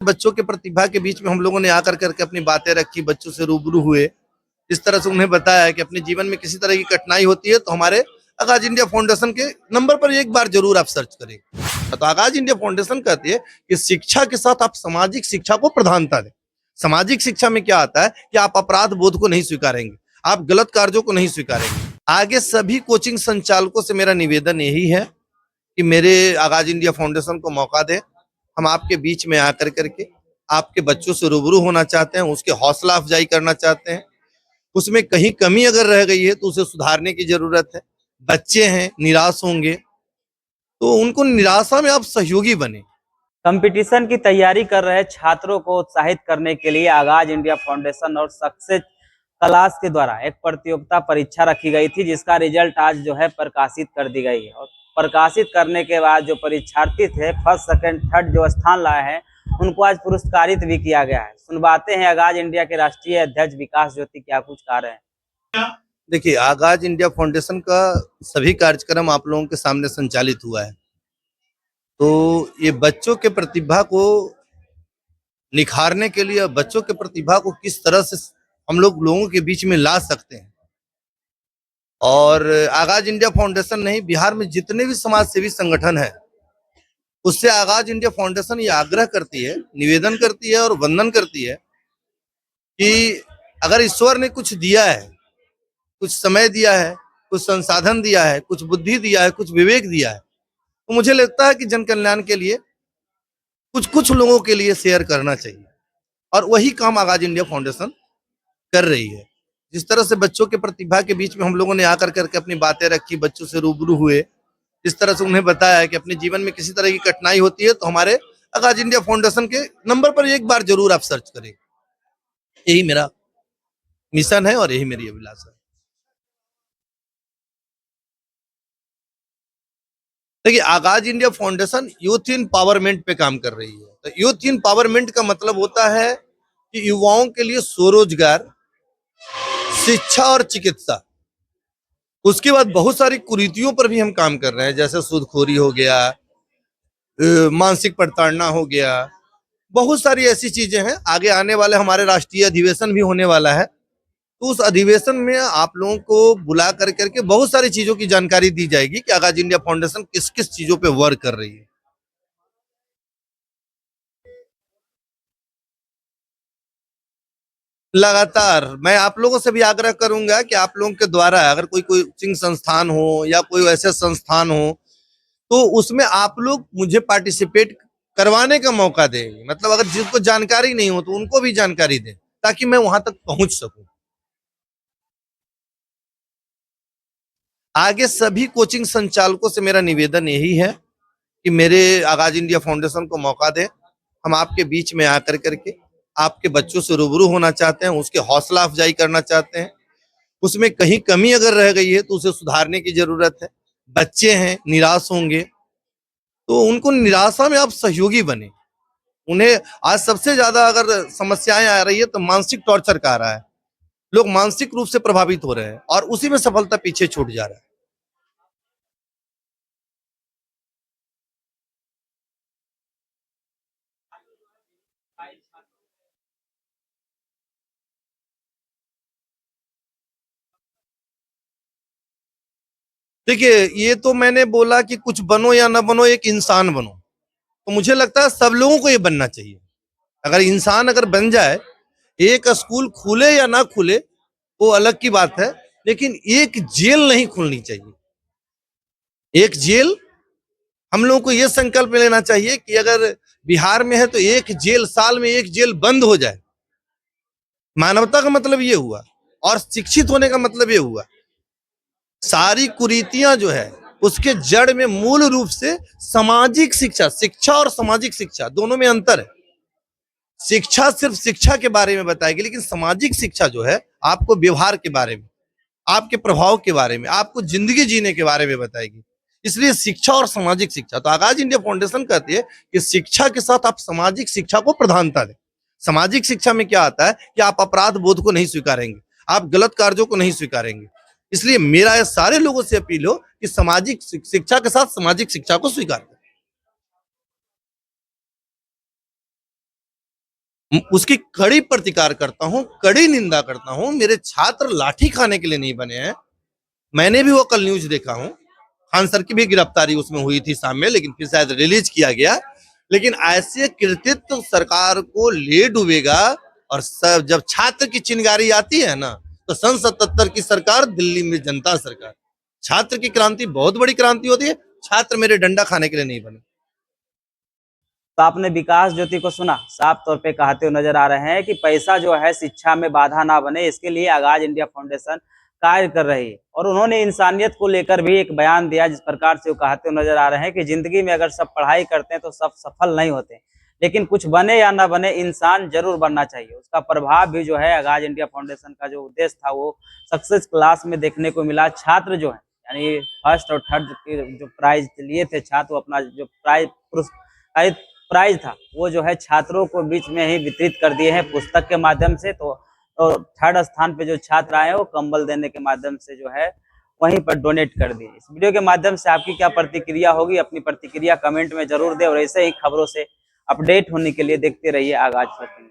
बच्चों के प्रतिभा के बीच में हम लोगों ने आकर करके अपनी बातें रखी, बच्चों से रूबरू हुए। इस तरह से उन्हें बताया है कि अपने जीवन में किसी तरह की कठिनाई होती है तो हमारे आगाज इंडिया फाउंडेशन के नंबर पर एक बार जरूर आप सर्च करें। तो आगाज इंडिया फाउंडेशन कहती है कि शिक्षा के साथ आप सामाजिक शिक्षा को प्रधानता दें। सामाजिक शिक्षा में क्या आता है कि आप अपराध बोध को नहीं स्वीकारेंगे, आप गलत कार्यों को नहीं स्वीकारेंगे। आगे सभी कोचिंग संचालकों से मेरा निवेदन यही है कि मेरे आगाज इंडिया फाउंडेशन को मौका दें। हम आपके बीच में आकर करके आपके बच्चों से रूबरू होना चाहते हैं, उसके हौसला अफजाई करना चाहते हैं। उसमें कहीं कमी अगर रह गई है तो उसे सुधारने की जरूरत है। बच्चे हैं, निराश होंगे, तो उनको निराशा में आप सहयोगी बने। कंपटीशन की तैयारी कर रहे छात्रों को उत्साहित करने के लिए आगाज इंडिया फाउंडेशन और सक्सेस क्लास के द्वारा एक प्रतियोगिता परीक्षा रखी गई थी, जिसका रिजल्ट आज जो है प्रकाशित कर दी गई है। और प्रकाशित करने के बाद जो परीक्षार्थी थे फर्स्ट सेकंड थर्ड जो स्थान लाए हैं उनको आज पुरस्कारित भी किया गया है। सुनवाते हैं आगाज इंडिया के राष्ट्रीय अध्यक्ष विकास ज्योति क्या कुछ कह रहे हैं। देखिए, आगाज इंडिया फाउंडेशन का सभी कार्यक्रम आप लोगों के सामने संचालित हुआ है, तो ये बच्चों के प्रतिभा को निखारने के लिए, बच्चों के प्रतिभा को किस तरह से हम लोगों के बीच में ला सकते हैं। और आगाज इंडिया फाउंडेशन नहीं, बिहार में जितने भी समाज सेवी संगठन है उससे आगाज इंडिया फाउंडेशन ये आग्रह करती है, निवेदन करती है और वंदन करती है कि अगर ईश्वर ने कुछ दिया है, कुछ समय दिया है, कुछ संसाधन दिया है, कुछ बुद्धि दिया है, कुछ विवेक दिया है, तो मुझे लगता है कि जन कल्याण के लिए कुछ कुछ लोगों के लिए शेयर करना चाहिए। और वही काम आगाज इंडिया फाउंडेशन कर रही है। जिस तरह से बच्चों के प्रतिभा के बीच में हम लोगों ने आकर करके अपनी बातें रखी, बच्चों से रूबरू हुए, इस तरह से उन्हें बताया है कि अपने जीवन में किसी तरह की कठिनाई होती है तो हमारे आगाज इंडिया फाउंडेशन के नंबर पर एक बार जरूर आप सर्च करें। यही मेरा मिशन है और यही मेरी अभिलाषा है। देखिए, आगाज इंडिया फाउंडेशन यूथ इम्पावरमेंट पे काम कर रही है। तो यूथ इम्पावरमेंट का मतलब होता है कि युवाओं के लिए स्वरोजगार, शिक्षा और चिकित्सा, उसके बाद बहुत सारी कुरीतियों पर भी हम काम कर रहे हैं, जैसे सूदखोरी हो गया, मानसिक प्रताड़ना हो गया, बहुत सारी ऐसी चीजें हैं। आगे आने वाले हमारे राष्ट्रीय अधिवेशन भी होने वाला है, तो उस अधिवेशन में आप लोगों को बुला कर करके बहुत सारी चीजों की जानकारी दी जाएगी कि आगाज इंडिया फाउंडेशन किस किस चीजों पे वर्क कर रही है। लगातार मैं आप लोगों से भी आग्रह करूंगा कि आप लोगों के द्वारा अगर कोई कोचिंग संस्थान हो या कोई ऐसे संस्थान हो तो उसमें आप लोग मुझे पार्टिसिपेट करवाने का मौका दें। मतलब अगर जिसको जानकारी नहीं हो तो उनको भी जानकारी दें ताकि मैं वहां तक पहुंच सकूं। आगे सभी कोचिंग संचालकों से मेरा निवेदन यही है कि मेरे आगाज इंडिया फाउंडेशन को मौका दें। हम आपके बीच में आकर करके आपके बच्चों से रूबरू होना चाहते हैं, उसके हौसला अफजाई करना चाहते हैं। उसमें कहीं कमी अगर रह गई है तो उसे सुधारने की जरूरत है। बच्चे हैं, निराश होंगे, तो उनको निराशा में आप सहयोगी बने। उन्हें आज सबसे ज्यादा अगर समस्याएं आ रही है तो मानसिक टॉर्चर का आ रहा है। लोग मानसिक रूप से प्रभावित हो रहे हैं और उसी में सफलता पीछे छूट जा रहा है। देखिए, ये तो मैंने बोला कि कुछ बनो या ना बनो, एक इंसान बनो। तो मुझे लगता है सब लोगों को ये बनना चाहिए। अगर इंसान अगर बन जाए, एक स्कूल खुले या ना खुले वो अलग की बात है, लेकिन एक जेल नहीं खुलनी चाहिए। एक जेल, हम लोगों को ये संकल्प लेना चाहिए कि अगर बिहार में है तो एक जेल, साल में एक जेल बंद हो जाए। मानवता का मतलब ये हुआ और शिक्षित होने का मतलब ये हुआ। सारी कुरीतियां जो है उसके जड़ में मूल रूप से सामाजिक शिक्षा, शिक्षा और सामाजिक शिक्षा दोनों में अंतर है। शिक्षा सिर्फ शिक्षा के बारे में बताएगी, लेकिन सामाजिक शिक्षा जो है आपको व्यवहार के बारे में, आपके प्रभाव के बारे में, आपको जिंदगी जीने के बारे में बताएगी। इसलिए शिक्षा और सामाजिक शिक्षा, तो आगाज इंडिया फाउंडेशन कहती है कि शिक्षा के साथ आप सामाजिक शिक्षा को प्रधानता दें। सामाजिक शिक्षा में क्या आता है कि आप अपराध बोध को नहीं स्वीकारेंगे, आप गलत कार्यों को नहीं स्वीकारेंगे। इसलिए मेरा ये सारे लोगों से अपील हो कि सामाजिक शिक्षा के साथ सामाजिक शिक्षा को स्वीकार करें। उसकी कड़ी प्रतिकार करता हूँ, कड़ी निंदा करता हूँ। मेरे छात्र लाठी खाने के लिए नहीं बने हैं। मैंने भी वो कल न्यूज देखा हूँ, खान सर की भी गिरफ्तारी उसमें हुई थी शाम में, लेकिन फिर शायद रिलीज किया गया। लेकिन ऐसे कृतित्व सरकार को ले डूबेगा। और सब जब छात्र की चिंगारी आती है ना, तो सन 77 की सरकार, दिल्ली में जनता सरकार। छात्र की क्रांति बहुत बड़ी क्रांति होती है। छात्र मेरे डंडा खाने के लिए नहीं बने। तो आपने विकास ज्योति को सुना, साफ तौर पे कहते हुए नजर आ रहे हैं कि पैसा जो है शिक्षा में बाधा ना बने, इसके लिए आगाज इंडिया फाउंडेशन कार्य कर रही है। और उन्होंने इंसानियत को लेकर भी एक बयान दिया, जिस प्रकार से वो कहते हुए नजर आ रहे हैं कि जिंदगी में अगर सब पढ़ाई करते हैं तो सब सफल नहीं होते, लेकिन कुछ बने या ना बने, इंसान जरूर बनना चाहिए। उसका प्रभाव भी जो है आगाज इंडिया फाउंडेशन का जो उद्देश्य था वो सक्सेस क्लास में देखने को मिला। छात्र जो है यानी फर्स्ट और थर्ड के जो प्राइज लिए थे छात्र, अपना जो प्राइज था वो जो है छात्रों को बीच में ही वितरित कर दिए हैं पुस्तक के माध्यम से। तो और थर्ड स्थान पे जो छात्र आए वो कंबल देने के माध्यम से जो है वहीं पर डोनेट कर दिए। इस वीडियो के माध्यम से आपकी क्या प्रतिक्रिया होगी, अपनी प्रतिक्रिया कमेंट में जरूर दें। और ऐसे ही खबरों से अपडेट होने के लिए देखते रहिए आगाज 14।